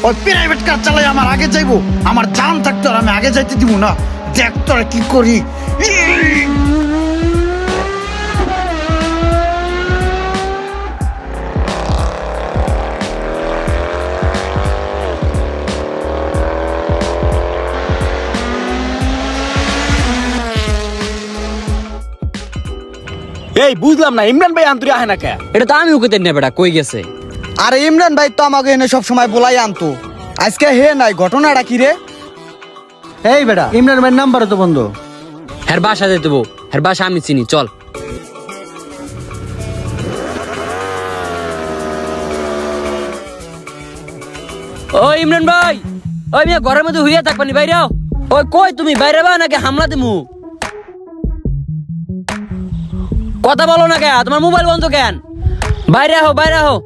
ওই private car চালাই আমার আগে যাইবো, আমার জান থাকতো আর আমি আগে যাইতে দিব না। দেখ তোরা কি করি। এই বুঝলাম না, ইমরান ভাই আন্তরি আহে না কে? এটা তো আমি ওকে না বেটা, কই গেছে? আরে ইমরান ভাই তো আমাকে এনে সব সময় বলাই আনতো, আজকে হে নাই, ঘটনাটা কি রে? এই বেটা, ইমরান ভাইয়ের নাম্বার তো বন্ধ। হ্যার বাসা যেতে বউ, হ্যার বাসা আমি চিনি, চল। ও ইমরান ভাই, ওই মিয়া ঘরের মধ্যে হইয়া থাকবানি, বাইরে আও। ওই কই তুমি, বাইরে বা নাকি হামলা দিমু? কথা বলো না কেন? তোমার মোবাইল বন্ধ কেন? বাইরে আহো, বাইরে আহো।